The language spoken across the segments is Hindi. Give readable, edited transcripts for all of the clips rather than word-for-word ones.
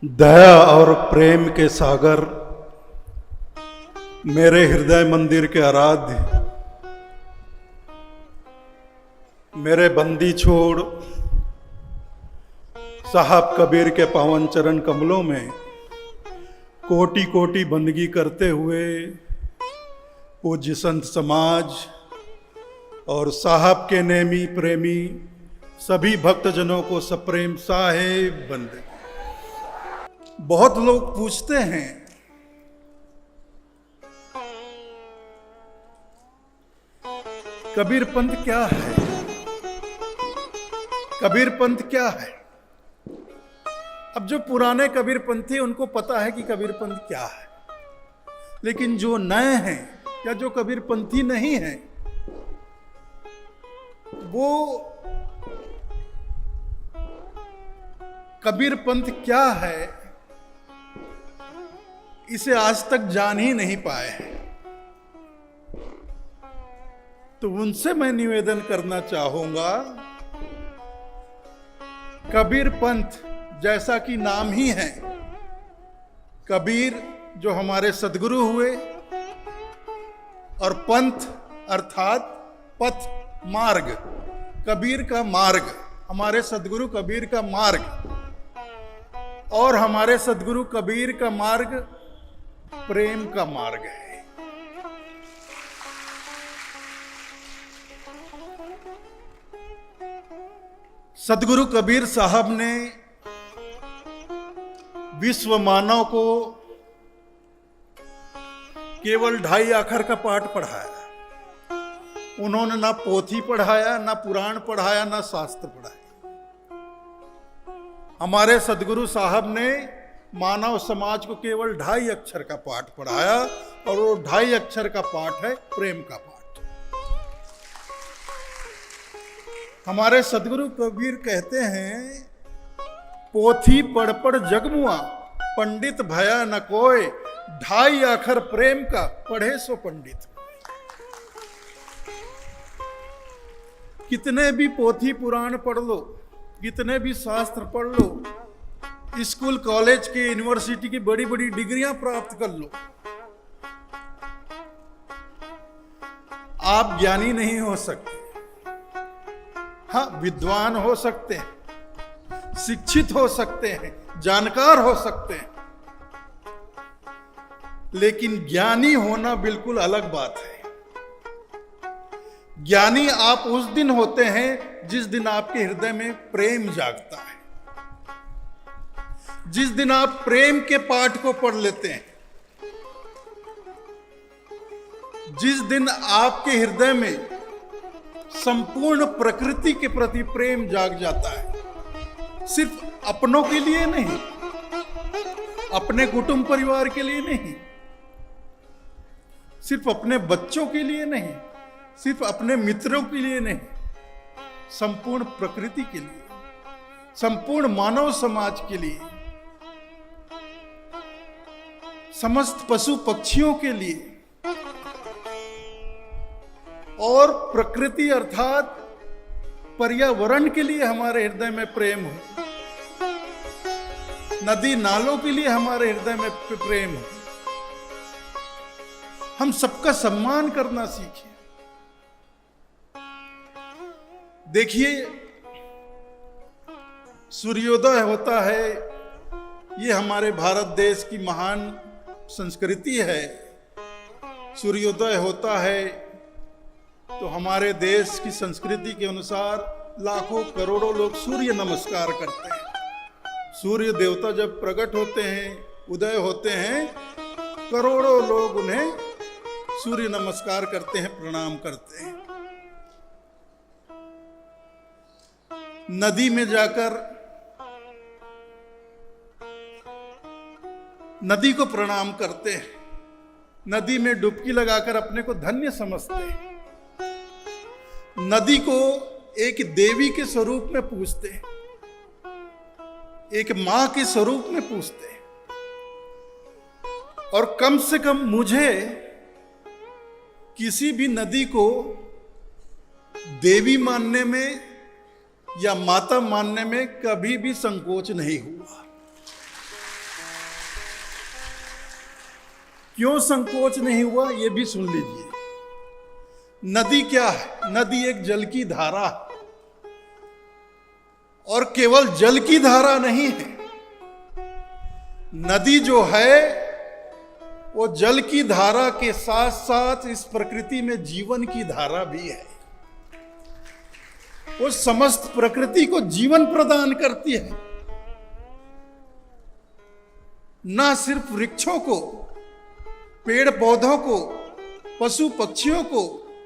दया और प्रेम के सागर, मेरे हृदय मंदिर के आराध्य, मेरे बंदी छोड़ साहब कबीर के पावन चरण कमलों में कोटि कोटि बंदगी करते हुए पूज्य संत समाज और साहब के नेमी प्रेमी सभी भक्तजनों को सप्रेम साहेब बंदे। बहुत लोग पूछते हैं कबीर पंथ क्या है, कबीर पंथ क्या है। अब जो पुराने कबीर पंथी उनको पता है कि कबीर पंथ क्या है, लेकिन जो नए हैं या जो कबीर पंथी नहीं है वो कबीर पंथ क्या है इसे आज तक जान ही नहीं पाए हैं। तो उनसे मैं निवेदन करना चाहूंगा, कबीर पंथ जैसा कि नाम ही है, कबीर जो हमारे सदगुरु हुए और पंथ अर्थात पथ मार्ग, कबीर का मार्ग, हमारे सदगुरु कबीर का मार्ग, और हमारे सदगुरु कबीर का मार्ग प्रेम का मार्ग है। सदगुरु कबीर साहब ने विश्व मानव को केवल 2.5 अक्षर का पाठ पढ़ाया। उन्होंने ना पोथी पढ़ाया, ना पुराण पढ़ाया, ना शास्त्र पढ़ाया। हमारे सदगुरु साहब ने मानव समाज को केवल 2.5 अक्षर का पाठ पढ़ाया, और वो 2.5 अक्षर का पाठ है प्रेम का पाठ। हमारे सदगुरु कबीर कहते हैं, पोथी पढ़ पढ़ जगमुआ, पंडित भया न कोय, 2.5 अक्षर प्रेम का पढ़े सो पंडित। कितने भी पोथी पुराण पढ़ लो, कितने भी शास्त्र पढ़ लो, स्कूल कॉलेज के यूनिवर्सिटी की बड़ी बड़ी डिग्रियां प्राप्त कर लो, आप ज्ञानी नहीं हो सकते। हाँ, विद्वान हो सकते हैं, शिक्षित हो सकते हैं, जानकार हो सकते हैं, लेकिन ज्ञानी होना बिल्कुल अलग बात है। ज्ञानी आप उस दिन होते हैं जिस दिन आपके हृदय में प्रेम जागता है, जिस दिन आप प्रेम के पाठ को पढ़ लेते हैं, जिस दिन आपके हृदय में संपूर्ण प्रकृति के प्रति प्रेम जाग जाता है। सिर्फ अपनों के लिए नहीं, अपने कुटुंब परिवार के लिए नहीं, सिर्फ अपने बच्चों के लिए नहीं, सिर्फ अपने मित्रों के लिए नहीं, संपूर्ण प्रकृति के लिए, संपूर्ण मानव समाज के लिए, समस्त पशु पक्षियों के लिए, और प्रकृति अर्थात पर्यावरण के लिए हमारे हृदय में प्रेम हो, नदी नालों के लिए हमारे हृदय में प्रेम हो। हम सबका सम्मान करना सीखें। देखिए, सूर्योदय होता है, ये हमारे भारत देश की महान संस्कृति है। सूर्योदय होता है तो हमारे देश की संस्कृति के अनुसार लाखों करोड़ों लोग सूर्य नमस्कार करते हैं। सूर्य देवता जब प्रकट होते हैं, उदय होते हैं, करोड़ों लोग उन्हें सूर्य नमस्कार करते हैं, प्रणाम करते हैं। नदी में जाकर नदी को प्रणाम करते हैं, नदी में डुबकी लगाकर अपने को धन्य समझते हैं, नदी को एक देवी के स्वरूप में पूजते हैं, एक मां के स्वरूप में पूजते हैं। और कम से कम मुझे किसी भी नदी को देवी मानने में या माता मानने में कभी भी संकोच नहीं हुआ। क्यों संकोच नहीं हुआ ये भी सुन लीजिए। नदी क्या है? नदी एक जल की धारा है, और केवल जल की धारा नहीं है। नदी जो है वो जल की धारा के साथ साथ इस प्रकृति में जीवन की धारा भी है। वो समस्त प्रकृति को जीवन प्रदान करती है, ना सिर्फ वृक्षों को, पेड़ पौधों को, पशु पक्षियों को,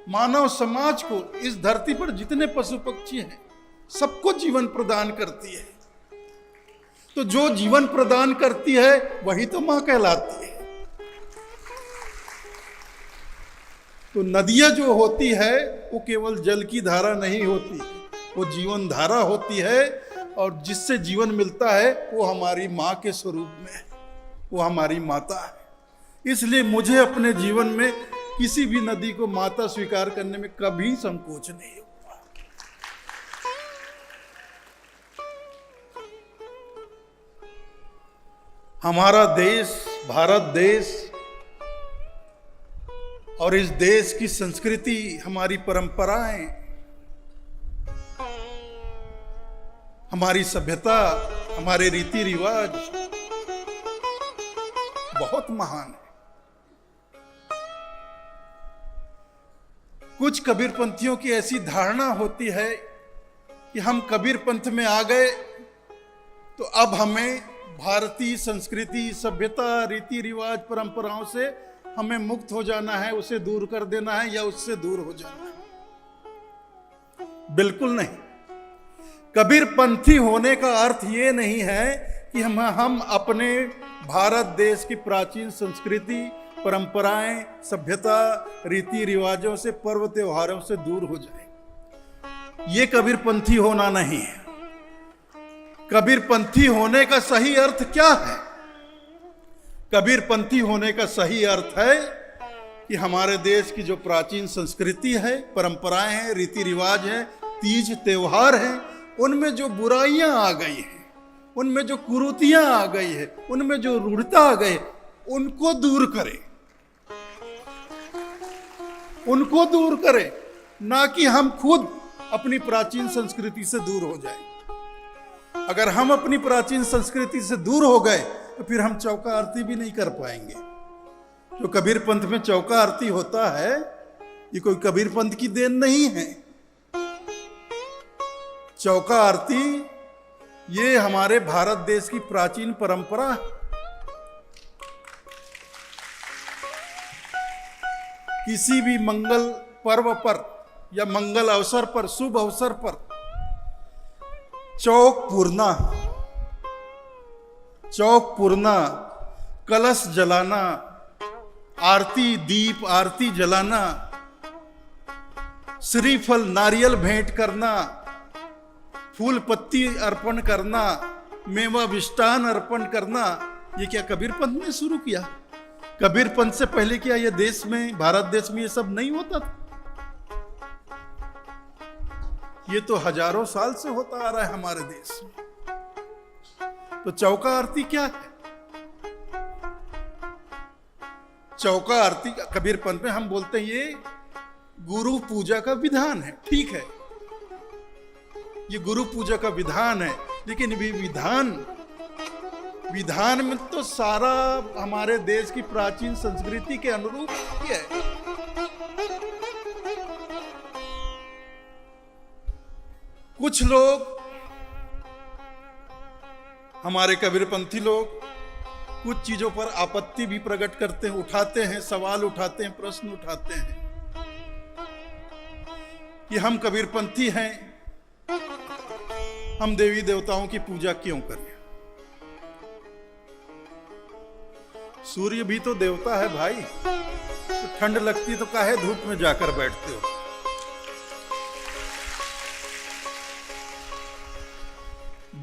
मानव समाज को, इस धरती पर जितने पशु पक्षी हैं सबको जीवन प्रदान करती है। तो जो जीवन प्रदान करती है वही तो मां कहलाती है। तो नदियां जो होती है वो केवल जल की धारा नहीं होती, वो जीवन धारा होती है, और जिससे जीवन मिलता है वो हमारी मां के स्वरूप में है, वो हमारी माता है। इसलिए मुझे अपने जीवन में किसी भी नदी को माता स्वीकार करने में कभी संकोच नहीं हुआ। हमारा देश, भारत देश, और इस देश की संस्कृति, हमारी परंपराएं, हमारी सभ्यता, हमारे रीति रिवाज बहुत महान है। कुछ कबीरपंथियों की ऐसी धारणा होती है कि हम कबीर पंथ में आ गए तो अब हमें भारतीय संस्कृति, सभ्यता, रीति रिवाज, परंपराओं से हमें मुक्त हो जाना है, उसे दूर कर देना है या उससे दूर हो जाना है। बिल्कुल नहीं। कबीरपंथी होने का अर्थ ये नहीं है कि हम अपने भारत देश की प्राचीन संस्कृति, परंपराएं, सभ्यता, रीति रिवाजों से, पर्व त्योहारों से दूर हो जाए। ये कबीरपंथी होना नहीं है। कबीरपंथी होने का सही अर्थ क्या है? कबीरपंथी होने का सही अर्थ है कि हमारे देश की जो प्राचीन संस्कृति है, परंपराएं हैं, रीति रिवाज हैं, तीज त्योहार हैं, उनमें जो बुराइयां आ गई हैं, उनमें जो कुरीतियां आ गई है, उनमें जो रूढ़ता आ गई, उनको दूर करें, उनको दूर करें, ना कि हम खुद अपनी प्राचीन संस्कृति से दूर हो जाएं। अगर हम अपनी प्राचीन संस्कृति से दूर हो गए तो फिर हम चौका आरती भी नहीं कर पाएंगे। जो कबीर पंथ में चौका आरती होता है ये कोई कबीर पंथ की देन नहीं है। चौका आरती ये हमारे भारत देश की प्राचीन परंपरा है। किसी भी मंगल पर्व पर या मंगल अवसर पर, शुभ अवसर पर चौक पूरना, कलश जलाना, आरती, दीप आरती जलाना, श्रीफल नारियल भेंट करना, फूल पत्ती अर्पण करना, मेवा विष्टान अर्पण करना, ये क्या कबीर पंथ ने शुरू किया? कबीर पंथ से पहले क्या ये देश में, भारत देश में ये सब नहीं होता था? ये तो हजारों साल से होता आ रहा है हमारे देश में। तो चौका आरती क्या है? चौका आरती कबीर पंथ में हम बोलते हैं ये गुरु पूजा का विधान है। ठीक है, ये गुरु पूजा का विधान है, लेकिन ये विधान में तो सारा हमारे देश की प्राचीन संस्कृति के अनुरूप ही है। कुछ लोग, हमारे कबीरपंथी लोग, कुछ चीजों पर आपत्ति भी प्रकट करते हैं, उठाते हैं, सवाल उठाते हैं, प्रश्न उठाते हैं कि हम कबीरपंथी हैं, हम देवी देवताओं की पूजा क्यों करें? सूर्य भी तो देवता है भाई, तो ठंड लगती तो काहे धूप में जाकर बैठते हो?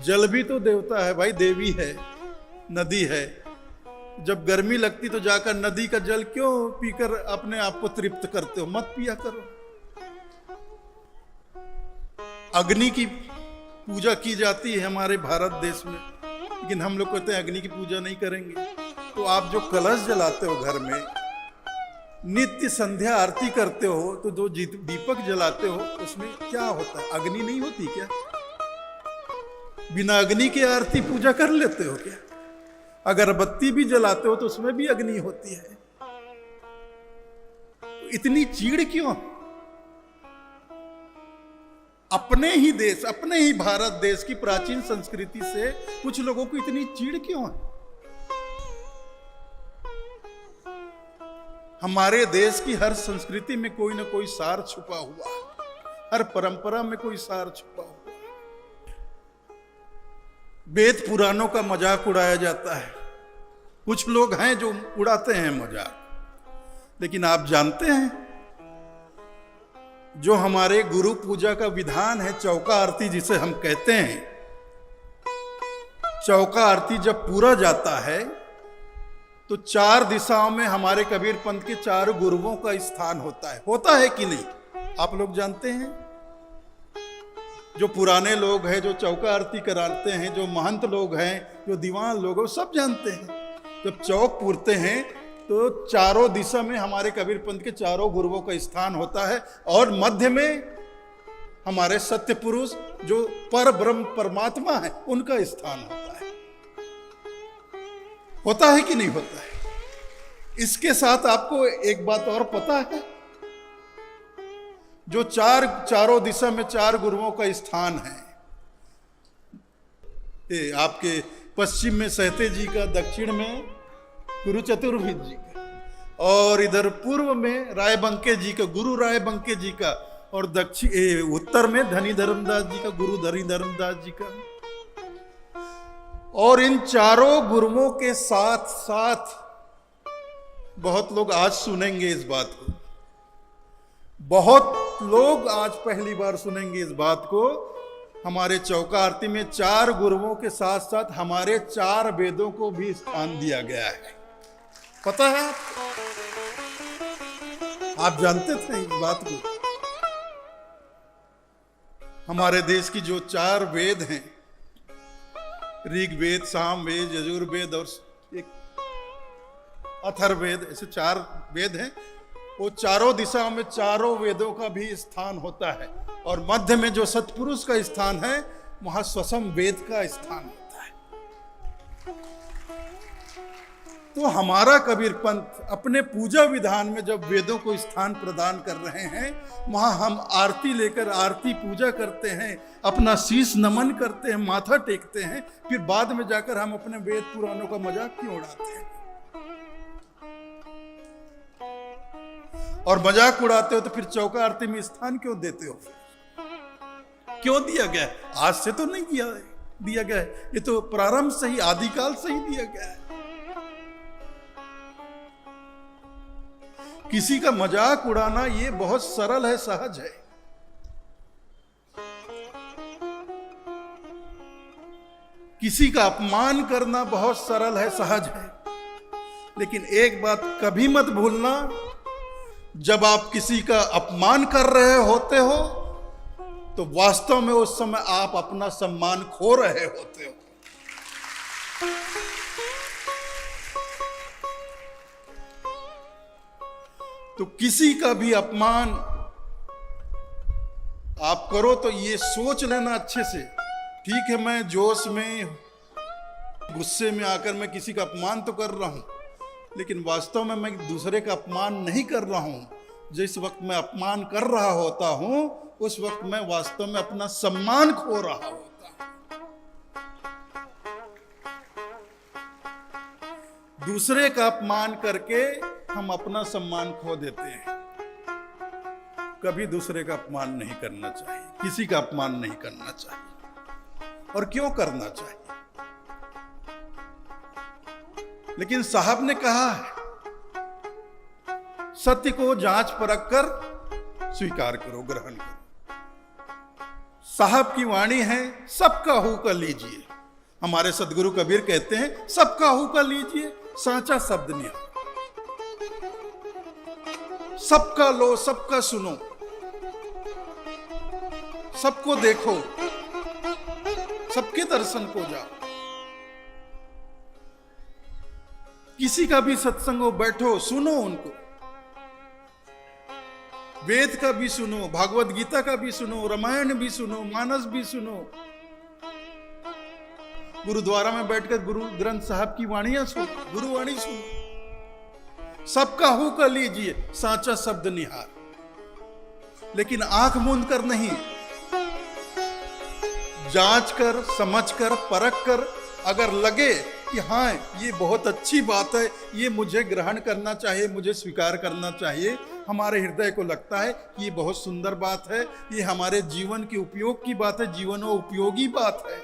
जल भी तो देवता है भाई, देवी है, नदी है। जब गर्मी लगती तो जाकर नदी का जल क्यों पीकर अपने आप को तृप्त करते हो? मत पिया करो। अग्नि की पूजा की जाती है हमारे भारत देश में, लेकिन हम लोग कहते हैं अग्नि की पूजा नहीं करेंगे। तो आप जो कलश जलाते हो घर में, नित्य संध्या आरती करते हो, तो जो दीपक जलाते हो उसमें क्या होता है? अग्नि नहीं होती क्या? बिना अग्नि के आरती पूजा कर लेते हो क्या? अगरबत्ती भी जलाते हो तो उसमें भी अग्नि होती है। तो इतनी चीड़ क्यों? अपने ही देश, अपने ही भारत देश की प्राचीन संस्कृति से कुछ लोगों को इतनी चीड़ क्यों है? हमारे देश की हर संस्कृति में कोई ना कोई सार छुपा हुआ है, हर परंपरा में कोई सार छुपा हुआ है। वेद पुराणों का मजाक उड़ाया जाता है, कुछ लोग हैं जो उड़ाते हैं मजाक, लेकिन आप जानते हैं जो हमारे गुरु पूजा का विधान है, चौका आरती जिसे हम कहते हैं, चौका आरती जब पूरा जाता है तो चार दिशाओं में हमारे कबीर पंथ के चार गुरुओं का स्थान होता है कि नहीं? आप लोग जानते हैं? जो पुराने लोग हैं, जो चौका आरती कराते हैं, जो महंत लोग हैं, जो दीवान लोग हैं, वो सब जानते हैं। जब चौक पूरते हैं तो चारों दिशा में हमारे कबीर पंथ के चारों गुरुओं का स्थान होता है, और मध्य में हमारे सत्य पुरुष जो पर ब्रह्म परमात्मा है उनका स्थान होता है कि नहीं होता है? इसके साथ आपको एक बात और पता है, जो चारों दिशा में चार गुरुओं का स्थान है, आपके पश्चिम में सहते जी का, दक्षिण में गुरु चतुर्भुज जी का, और इधर पूर्व में राय बंके जी का, गुरु राय बंके जी का, और उत्तर में धनी धर्मदास जी का, गुरु धनी धर्मदास जी का। और इन चारों गुरुओं के साथ साथ बहुत लोग आज सुनेंगे इस बात को, बहुत लोग आज पहली बार सुनेंगे इस बात को, हमारे चौका आरती में चार गुरुओं के साथ साथ हमारे चार वेदों को भी स्थान दिया गया है। पता है? आप जानते थे इस बात को? हमारे देश की जो चार वेद हैं, ऋग्वेद, सामवेद, यजुर्वेद और एक अथर्ववेद, ऐसे चार वेद हैं, वो चारों दिशाओं में चारों वेदों का भी स्थान होता है, और मध्य में जो सतपुरुष का स्थान है वहां स्वसम वेद का स्थान होता है। तो हमारा कबीर पंथ अपने पूजा विधान में जब वेदों को स्थान प्रदान कर रहे हैं, वहां हम आरती लेकर आरती पूजा करते हैं, अपना शीश नमन करते हैं, माथा टेकते हैं, फिर बाद में जाकर हम अपने वेद पुराणों का मजाक क्यों उड़ाते हैं? और मजाक उड़ाते हो तो फिर चौका आरती में स्थान क्यों देते हो? क्यों दिया गया? आज से तो नहीं दिया गया है, ये तो प्रारंभ से ही, आदिकाल से ही दिया गया है। किसी का मजाक उड़ाना ये बहुत सरल है, सहज है। किसी का अपमान करना बहुत सरल है, सहज है। लेकिन एक बात कभी मत भूलना, जब आप किसी का अपमान कर रहे होते हो तो वास्तव में उस समय आप अपना सम्मान खो रहे होते हो। तो किसी का भी अपमान आप करो तो ये सोच लेना अच्छे से, ठीक है मैं जोश में, गुस्से में आकर मैं किसी का अपमान तो कर रहा हूं, लेकिन वास्तव में मैं दूसरे का अपमान नहीं कर रहा हूं। जिस वक्त मैं अपमान कर रहा होता हूं उस वक्त मैं वास्तव में अपना सम्मान खो रहा होता हूं। दूसरे का अपमान करके हम अपना सम्मान खो देते हैं। कभी दूसरे का अपमान नहीं करना चाहिए, किसी का अपमान नहीं करना चाहिए। और क्यों करना चाहिए? लेकिन साहब ने कहा है, सत्य को जांच परख कर स्वीकार करो, ग्रहण करो। साहब की वाणी है, सबका होकर लीजिए। हमारे सदगुरु कबीर कहते हैं, सबका होकर लीजिए, सांचा शब्द नहीं। सबका लो, सबका सुनो, सबको देखो, सबके दर्शन को जाओ। किसी का भी सत्संग हो, बैठो सुनो उनको, वेद का भी सुनो, भागवत गीता का भी सुनो, रामायण भी सुनो, मानस भी सुनो, गुरुद्वारा में बैठकर गुरु ग्रंथ साहब की वाणियां सुनो, गुरुवाणी सुनो, सबका हुक्म लीजिए, सांचा शब्द निहार, लेकिन आंख मूंद कर नहीं, जांच कर, समझ कर, परख कर, अगर लगे कि हाँ ये बहुत अच्छी बात है, ये मुझे ग्रहण करना चाहिए, मुझे स्वीकार करना चाहिए, हमारे हृदय को लगता है कि ये बहुत सुंदर बात है, ये हमारे जीवन के उपयोग की बात है, जीवन में उपयोगी बात है,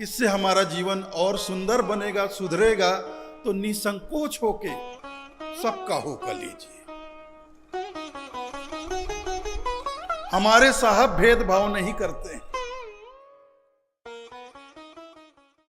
इससे हमारा जीवन और सुंदर बनेगा, सुधरेगा, तो निसंकोच होके सबका होकर लीजिए। हमारे साहब भेदभाव नहीं करते हैं,